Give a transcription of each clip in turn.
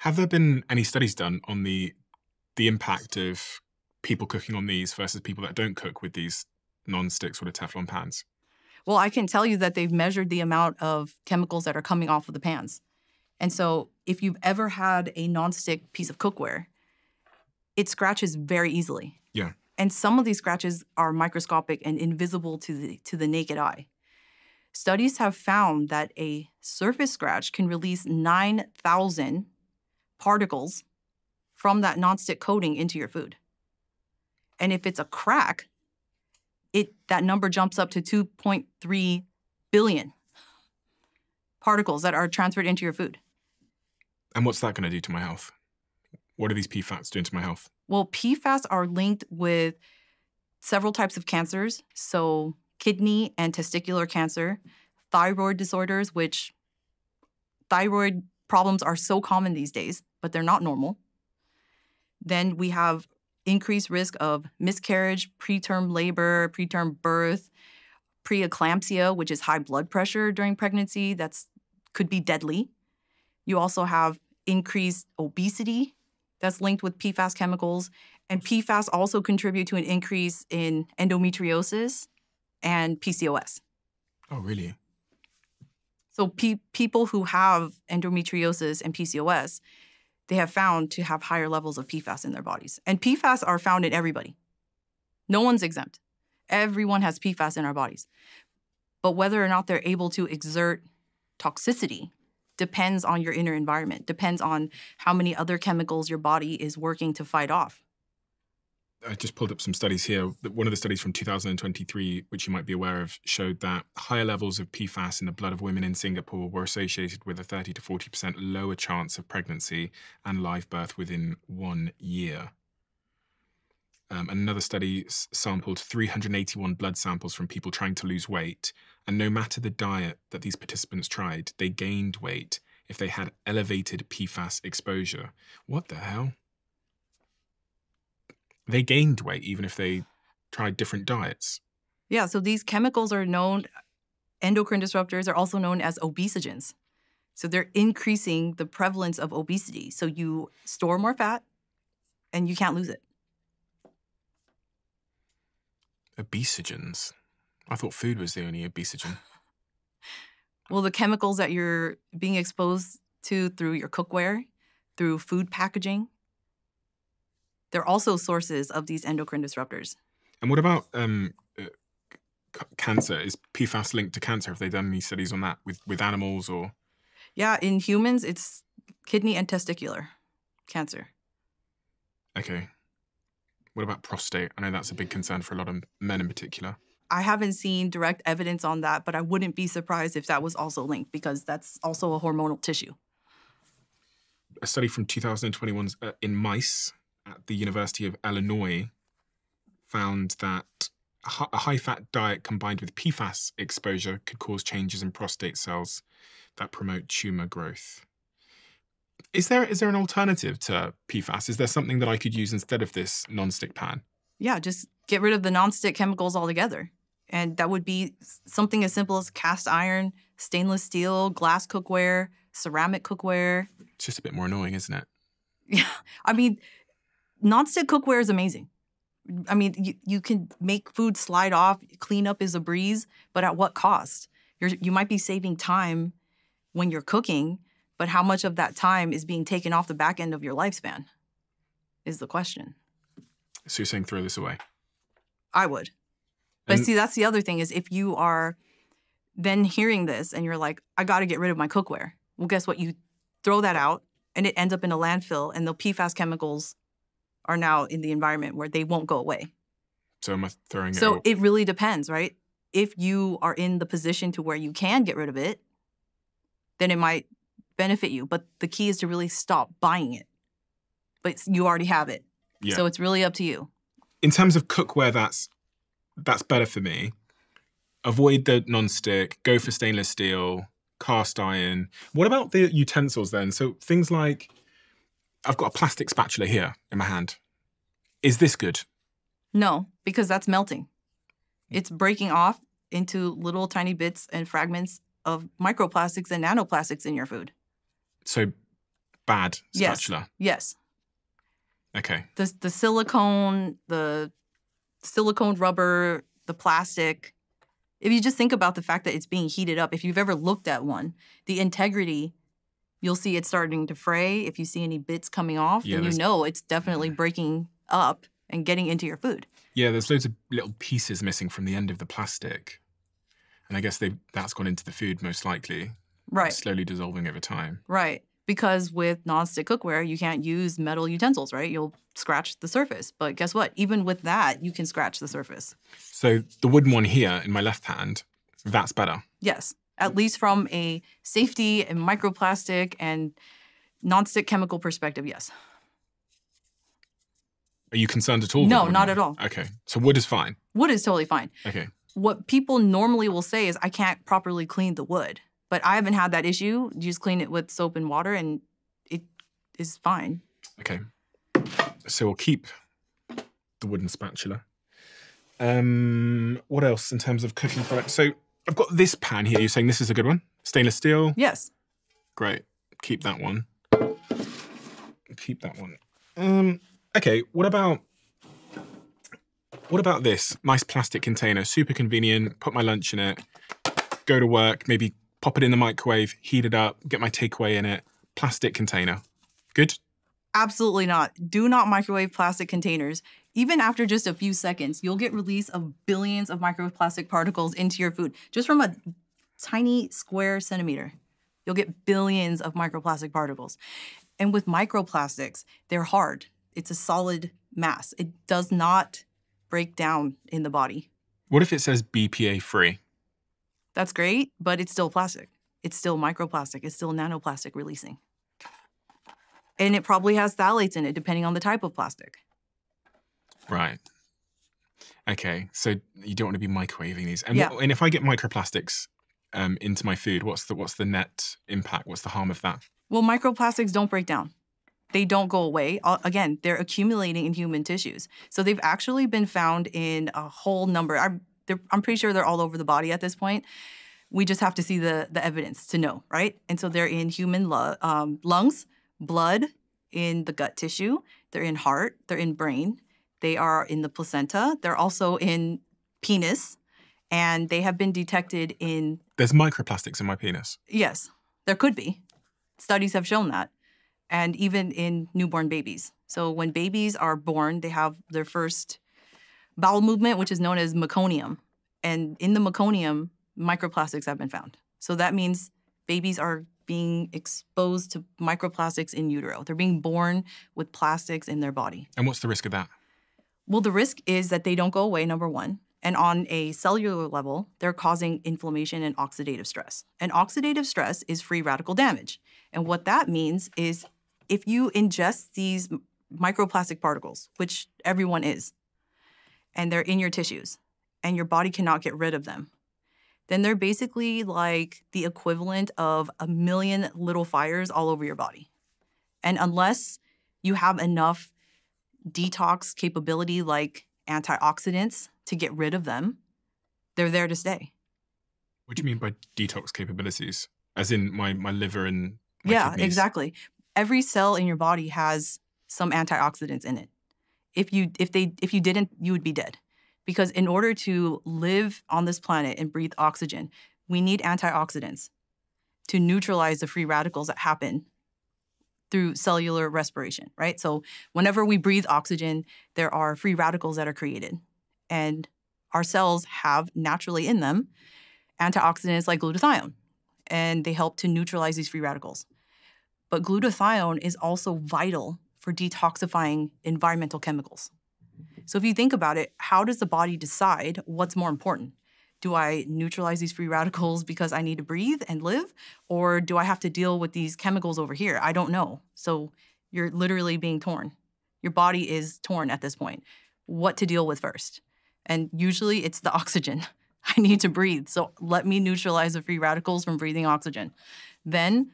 Have there been any studies done on the impact of people cooking on these versus people that don't cook with these non-stick sort of Teflon pans? Well, I can tell you that they've measured the amount of chemicals that are coming off of the pans. And so if you've ever had a nonstick piece of cookware, it scratches very easily. Yeah. And some of these scratches are microscopic and invisible to the naked eye. Studies have found that a surface scratch can release 9,000 particles from that nonstick coating into your food. And if it's a crack, that number jumps up to 2.3 billion particles that are transferred into your food. And what's that going to do to my health? What are these PFAS doing to my health? Well, PFAS are linked with several types of cancers. So kidney and testicular cancer, thyroid disorders, which thyroid problems are so common these days, but they're not normal. Then we have increased risk of miscarriage, preterm labor, preterm birth, preeclampsia, which is high blood pressure during pregnancy. Could be deadly. You also have increased obesity that's linked with PFAS chemicals. And PFAS also contribute to an increase in endometriosis and PCOS. Oh, really? So people who have endometriosis and PCOS, they have found to have higher levels of PFAS in their bodies. And PFAS are found in everybody. No one's exempt. Everyone has PFAS in our bodies. But whether or not they're able to exert toxicity depends on your inner environment, depends on how many other chemicals your body is working to fight off. I just pulled up some studies here. One of the studies from 2023, which you might be aware of, showed that higher levels of PFAS in the blood of women in Singapore were associated with a 30 to 40% lower chance of pregnancy and live birth within 1 year. Another study sampled 381 blood samples from people trying to lose weight, and no matter the diet that these participants tried, they gained weight if they had elevated PFAS exposure. What the hell? They gained weight even if they tried different diets. Yeah, so these chemicals are known, endocrine disruptors are also known as obesogens. So they're increasing the prevalence of obesity. So you store more fat and you can't lose it. Obesogens? I thought food was the only obesogen. Well, the chemicals that you're being exposed to through your cookware, through food packaging, they're also sources of these endocrine disruptors. And what about cancer? Is PFAS linked to cancer? Have they done any studies on that with animals or? Yeah, in humans, it's kidney and testicular cancer. Okay. What about prostate? I know that's a big concern for a lot of men in particular. I haven't seen direct evidence on that, but I wouldn't be surprised if that was also linked because that's also a hormonal tissue. A study from 2021 in mice at the University of Illinois found that a high-fat diet combined with PFAS exposure could cause changes in prostate cells that promote tumor growth. Is there an alternative to PFAS? Is there something that I could use instead of this non-stick pan? Yeah, just get rid of the non-stick chemicals altogether. And that would be something as simple as cast iron, stainless steel, glass cookware, ceramic cookware. It's just a bit more annoying, isn't it? Yeah, I mean, non-stick cookware is amazing. I mean, you can make food slide off, cleanup is a breeze, but at what cost? You might be saving time when you're cooking, but how much of that time is being taken off the back end of your lifespan is the question. So you're saying throw this away? I would. But see, that's the other thing is if you are then hearing this and you're like, I got to get rid of my cookware. Well, guess what? You throw that out and it ends up in a landfill and the PFAS chemicals are now in the environment where they won't go away. So am I throwing it out? So it really depends, right? If you are in the position to where you can get rid of it, then it might benefit you. But the key is to really stop buying it. But you already have it. Yeah. So it's really up to you. In terms of cookware, that's better for me. Avoid the non-stick, go for stainless steel, cast iron. What about the utensils then? So things like, I've got a plastic spatula here in my hand. Is this good? No, because that's melting. It's breaking off into little tiny bits and fragments of microplastics and nanoplastics in your food. So bad Yes. spatula? Yes. Okay. The silicone rubber, the plastic. If you just think about the fact that it's being heated up, if you've ever looked at one, the integrity, you'll see it's starting to fray. If you see any bits coming off, then you know it's definitely breaking up and getting into your food. Yeah, there's loads of little pieces missing from the end of the plastic. And I guess that's gone into the food most likely. Right. Slowly dissolving over time. Right. Because with nonstick cookware, you can't use metal utensils, right? You'll scratch the surface. But guess what? Even with that, you can scratch the surface. So the wooden one here in my left hand, that's better. Yes. At least from a safety and microplastic and nonstick chemical perspective, yes. Are you concerned at all? No, not at all. Okay. So wood is fine? Wood is totally fine. Okay. What people normally will say is, I can't properly clean the wood. But I haven't had that issue. You just clean it with soap and water and it is fine. Okay. So we'll keep the wooden spatula. What else in terms of cooking products? So I've got this pan here. You're saying this is a good one? Stainless steel? Yes. Great. Keep that one. Keep that one. Okay, what about this? Nice plastic container, super convenient, put my lunch in it, go to work, maybe pop it in the microwave, heat it up, get my takeaway in it. Plastic container. Good? Absolutely not. Do not microwave plastic containers. Even after just a few seconds, you'll get release of billions of microplastic particles into your food. Just from a tiny square centimeter, you'll get billions of microplastic particles. And with microplastics, they're hard. It's a solid mass. It does not break down in the body. What if it says BPA free? That's great, but it's still plastic. It's still microplastic. It's still nanoplastic releasing. And it probably has phthalates in it, depending on the type of plastic. Right. Okay, so you don't want to be microwaving these. And, Yeah. And if I get microplastics into my food, what's the net impact? What's the harm of that? Well, microplastics don't break down. They don't go away. Again, they're accumulating in human tissues. So they've actually been found in a whole number. I'm pretty sure they're all over the body at this point. We just have to see the evidence to know, right? And so they're in human lungs, blood, in the gut tissue. They're in heart. They're in brain. They are in the placenta. They're also in penis. And they have been detected in... There's microplastics in my penis? Yes, there could be. Studies have shown that. And even in newborn babies. So when babies are born, they have their first bowel movement, which is known as meconium. And in the meconium, microplastics have been found. So that means babies are being exposed to microplastics in utero. They're being born with plastics in their body. And what's the risk of that? Well, the risk is that they don't go away, number one. And on a cellular level, they're causing inflammation and oxidative stress. And oxidative stress is free radical damage. And what that means is if you ingest these microplastic particles, which everyone is, and they're in your tissues, and your body cannot get rid of them, then they're basically like the equivalent of 1 million little fires all over your body. And unless you have enough detox capability like antioxidants to get rid of them, they're there to stay. What do you mean by detox capabilities? As in my liver and my Yeah, kidneys? exactly. Every cell in your body has some antioxidants in it. If you didn't, you would be dead. Because in order to live on this planet and breathe oxygen, we need antioxidants to neutralize the free radicals that happen through cellular respiration, right? So whenever we breathe oxygen, there are free radicals that are created. And our cells have naturally in them antioxidants like glutathione, and they help to neutralize these free radicals. But glutathione is also vital for detoxifying environmental chemicals. So if you think about it, how does the body decide what's more important? Do I neutralize these free radicals because I need to breathe and live? Or do I have to deal with these chemicals over here? I don't know. So you're literally being torn. Your body is torn at this point. What to deal with first? And usually it's the oxygen. I need to breathe. So let me neutralize the free radicals from breathing oxygen. Then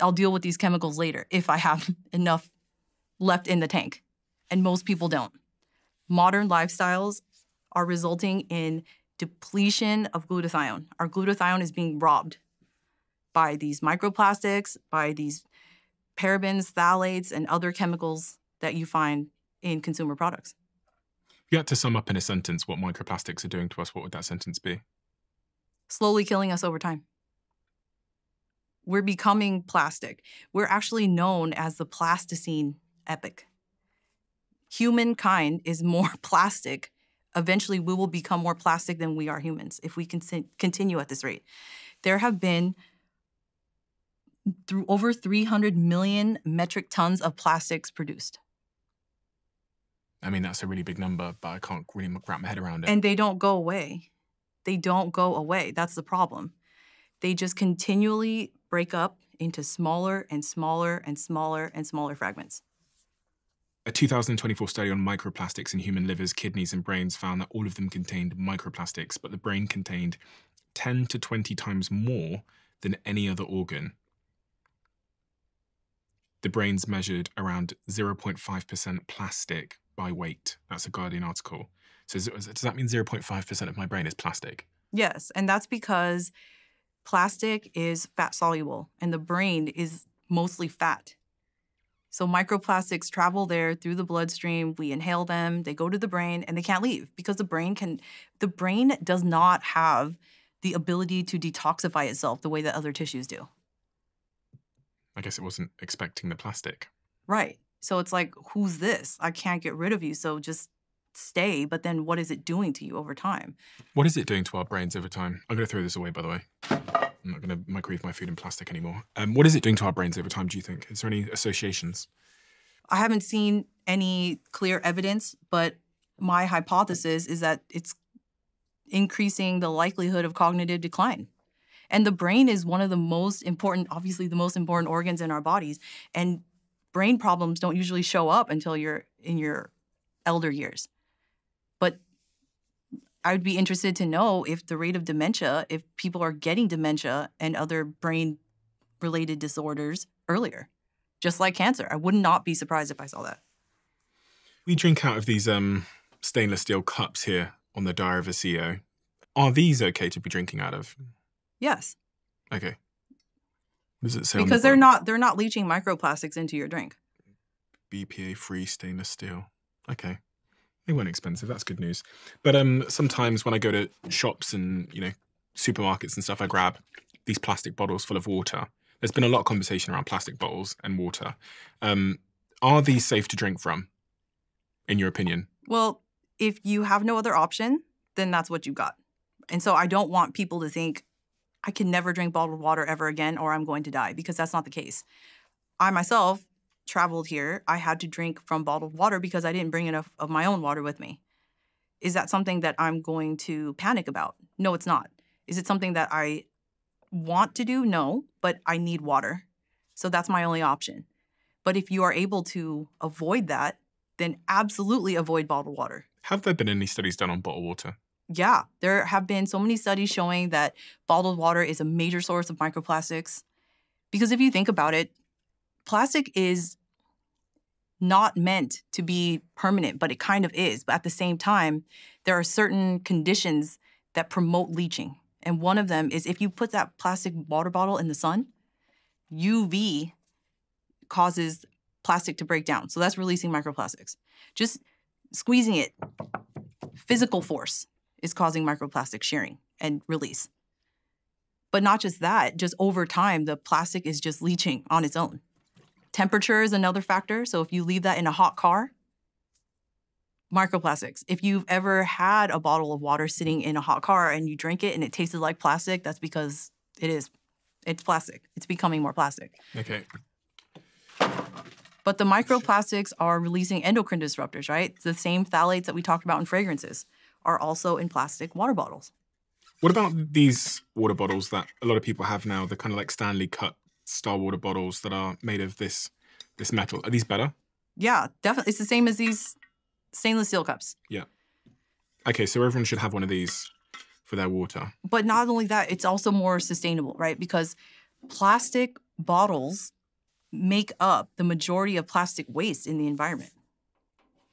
I'll deal with these chemicals later if I have enough left in the tank. And most people don't. Modern lifestyles are resulting in depletion of glutathione. Our glutathione is being robbed by these microplastics, by these parabens, phthalates, and other chemicals that you find in consumer products. If you had to sum up in a sentence what microplastics are doing to us, what would that sentence be? Slowly killing us over time. We're becoming plastic. We're actually known as the Plasticine epoch. Humankind is more plastic. Eventually, we will become more plastic than we are humans if we continue at this rate. There have been through over 300 million metric tons of plastics produced. I mean, that's a really big number, but I can't really wrap my head around it. And they don't go away. They don't go away. That's the problem. They just continually break up into smaller and smaller and smaller and smaller fragments. A 2024 study on microplastics in human livers, kidneys, and brains found that all of them contained microplastics, but the brain contained 10 to 20 times more than any other organ. The brain's measured around 0.5% plastic by weight. That's a Guardian article. So does that mean 0.5% of my brain is plastic? Yes, and that's because plastic is fat soluble and the brain is mostly fat. So microplastics travel there through the bloodstream, we inhale them, they go to the brain, and they can't leave because the brain does not have the ability to detoxify itself the way that other tissues do. I guess it wasn't expecting the plastic. Right. So it's like, who's this? I can't get rid of you, so just stay. But then what is it doing to you over time? What is it doing to our brains over time? I'm going to throw this away, by the way. I'm not going to microwave my food in plastic anymore. What is it doing to our brains over time, do you think? Is there any associations? I haven't seen any clear evidence, but my hypothesis is that it's increasing the likelihood of cognitive decline. And the brain is one of the most important, obviously the most important organs in our bodies. And brain problems don't usually show up until you're in your elder years. But I would be interested to know if the rate of dementia, if people are getting dementia and other brain-related disorders earlier, just like cancer. I would not be surprised if I saw that. We drink out of these stainless steel cups here on the Diary of a CEO. Are these okay to be drinking out of? Yes. Okay. What does it say? Because they're not leaching microplastics into your drink. BPA-free stainless steel. Okay. They weren't expensive. That's good news. But sometimes when I go to shops and, supermarkets and stuff, I grab these plastic bottles full of water. There's been a lot of conversation around plastic bottles and water. Are these safe to drink from, in your opinion? Well, if you have no other option, then that's what you got. And so I don't want people to think, I can never drink bottled water ever again or I'm going to die, because that's not the case. I myself traveled here. I had to drink from bottled water because I didn't bring enough of my own water with me. Is that something that I'm going to panic about? No, it's not. Is it something that I want to do? No, but I need water. So that's my only option. But if you are able to avoid that, then absolutely avoid bottled water. Have there been any studies done on bottled water? Yeah, there have been so many studies showing that bottled water is a major source of microplastics. Because if you think about it, plastic is not meant to be permanent, but it kind of is. But at the same time, there are certain conditions that promote leaching. And one of them is if you put that plastic water bottle in the sun, UV causes plastic to break down. So that's releasing microplastics. Just squeezing it, physical force is causing microplastic shearing and release. But not just that, just over time, the plastic is just leaching on its own. Temperature is another factor. So if you leave that in a hot car, microplastics. If you've ever had a bottle of water sitting in a hot car and you drink it and it tasted like plastic, that's because it's plastic. It's becoming more plastic. Okay. But the microplastics are releasing endocrine disruptors, right? The same phthalates that we talked about in fragrances are also in plastic water bottles. What about these water bottles that a lot of people have now, the kind of like Stanley Cup style water bottles that are made of this metal? Are these better? Yeah, definitely. It's the same as these stainless steel cups. Yeah. Okay, so everyone should have one of these for their water. But not only that, it's also more sustainable, right? Because plastic bottles make up the majority of plastic waste in the environment.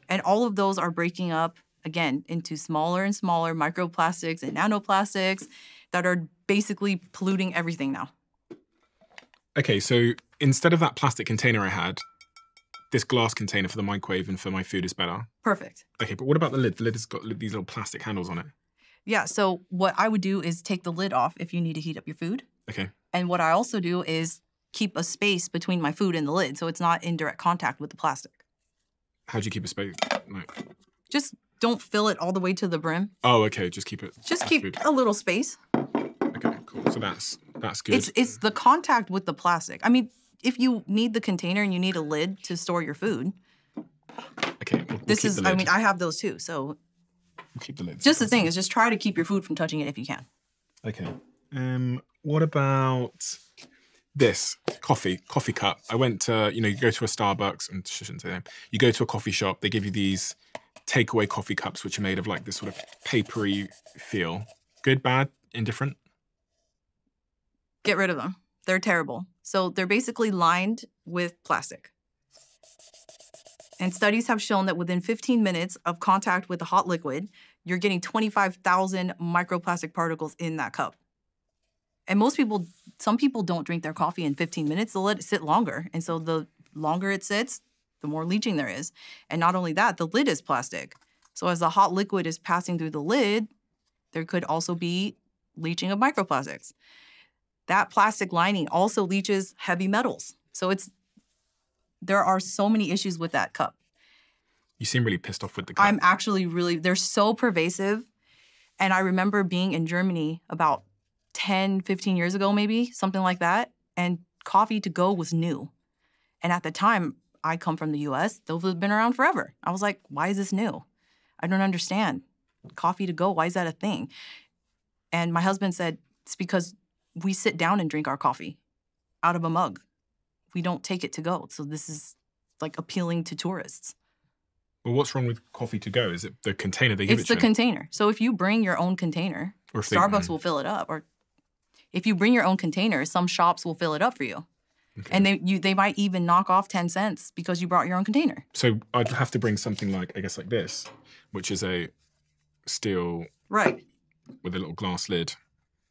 And all of those are breaking up, again, into smaller and smaller microplastics and nanoplastics that are basically polluting everything now. Okay, so instead of that plastic container I had, this glass container for the microwave and for my food is better. Perfect. Okay, but what about the lid? The lid has got these little plastic handles on it. Yeah, so what I would do is take the lid off if you need to heat up your food. Okay. And what I also do is keep a space between my food and the lid so it's not in direct contact with the plastic. How do you keep a space? Like... Just don't fill it all the way to the brim. Oh, okay. Just keep it. Just keep food. A little space. Okay, cool. So that's good. It's the contact with the plastic. I mean, if you need the container and you need a lid to store your food. Okay. I mean, I have those too. So we'll keep the lid. Just the thing is just try to keep your food from touching it if you can. Okay. What about this coffee cup? I went to, you go to a Starbucks, and I shouldn't say that. You go to a coffee shop, they give you these takeaway coffee cups, which are made of like this sort of papery feel. Good, bad, indifferent? Get rid of them. They're terrible. So they're basically lined with plastic. And studies have shown that within 15 minutes of contact with a hot liquid, you're getting 25,000 microplastic particles in that cup. And some people don't drink their coffee in 15 minutes. They'll let it sit longer. And so the longer it sits, the more leaching there is. And not only that, the lid is plastic. So as the hot liquid is passing through the lid, there could also be leaching of microplastics. That plastic lining also leaches heavy metals. So there are so many issues with that cup. You seem really pissed off with the cup. I'm actually they're so pervasive. And I remember being in Germany about 10, 15 years ago, maybe, something like that. And coffee to go was new. And at the time, I come from the US, those have been around forever. I was like, why is this new? I don't understand. Coffee to go, why is that a thing? And my husband said, it's because we sit down and drink our coffee out of a mug. We don't take it to go. So this is like appealing to tourists. Well, what's wrong with coffee to go? Is it the container they give it to? It's the container. So if you bring your own container, Starbucks will fill it up. Or if you bring your own container, some shops will fill it up for you. Okay. And they might even knock off 10 cents because you brought your own container. So I'd have to bring something like, I guess like this, which is a steel... Right. With a little glass lid.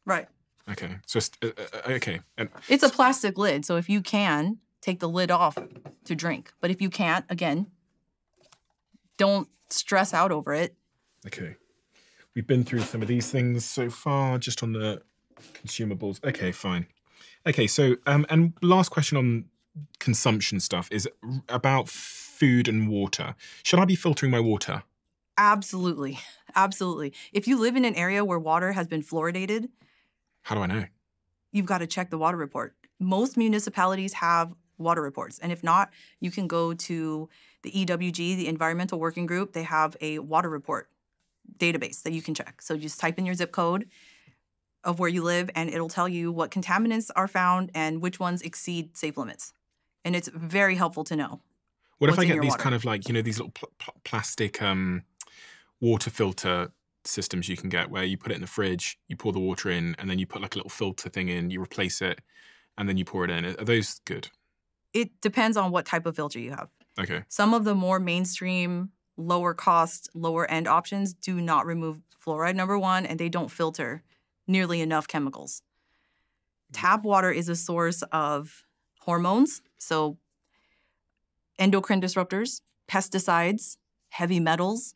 Right. Okay. So, okay. And it's a plastic lid, so if you can, take the lid off to drink. But if you can't, again, don't stress out over it. Okay. We've been through some of these things so far, just on the consumables. Okay, fine. Okay, so, and last question on consumption stuff is about food and water. Should I be filtering my water? Absolutely. Absolutely. If you live in an area where water has been fluoridated... How do I know? You've got to check the water report. Most municipalities have water reports. And if not, you can go to the EWG, the Environmental Working Group. They have a water report database that you can check. So just type in your zip code of where you live, and it'll tell you what contaminants are found and which ones exceed safe limits. And it's very helpful to know. What if I get these kind of like, these little plastic water filter systems you can get where you put it in the fridge, you pour the water in, and then you put like a little filter thing in, you replace it, and then you pour it in. Are those good? It depends on what type of filter you have. Okay. Some of the more mainstream, lower cost, lower end options do not remove fluoride, number one, and they don't filter nearly enough chemicals. Tap water is a source of hormones, so endocrine disruptors, pesticides, heavy metals,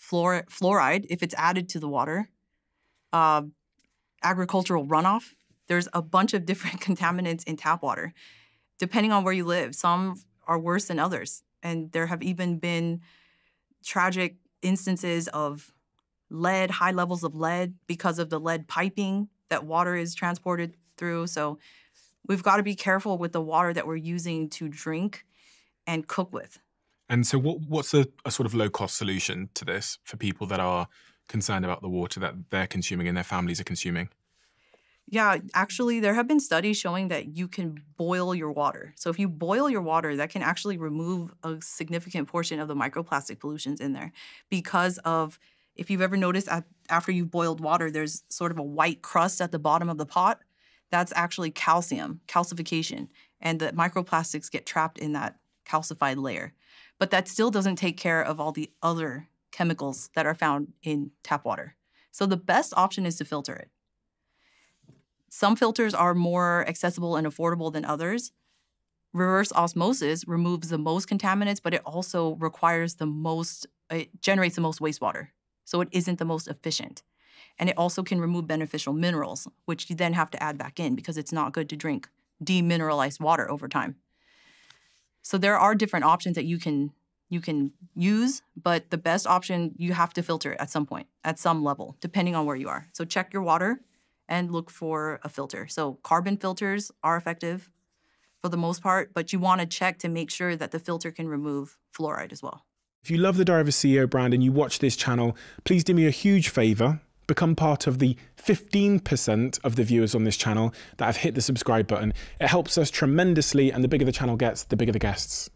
fluoride, if it's added to the water, agricultural runoff. There's a bunch of different contaminants in tap water. Depending on where you live, some are worse than others. And there have even been tragic instances of lead, high levels of lead because of the lead piping that water is transported through. So we've got to be careful with the water that we're using to drink and cook with. And so what's a sort of low-cost solution to this for people that are concerned about the water that they're consuming and their families are consuming? Yeah, actually, there have been studies showing that you can boil your water. So if you boil your water, that can actually remove a significant portion of the microplastic pollutions in there. Because of, if you've ever noticed after you've boiled water, there's sort of a white crust at the bottom of the pot. That's actually calcium, calcification. And the microplastics get trapped in that calcified layer. But that still doesn't take care of all the other chemicals that are found in tap water. So the best option is to filter it. Some filters are more accessible and affordable than others. reverse osmosis removes the most contaminants, but it also it generates the most wastewater. So it isn't the most efficient. And it also can remove beneficial minerals, which you then have to add back in because it's not good to drink demineralized water over time. So there are different options that you can use, but the best option, you have to filter it at some point, at some level, depending on where you are. So check your water and look for a filter. So carbon filters are effective for the most part, but you want to check to make sure that the filter can remove fluoride as well. If you love the Diary of a CEO brand and you watch this channel, please do me a huge favor. Become part of the 15% of the viewers on this channel that have hit the subscribe button. It helps us tremendously, and the bigger the channel gets, the bigger the guests.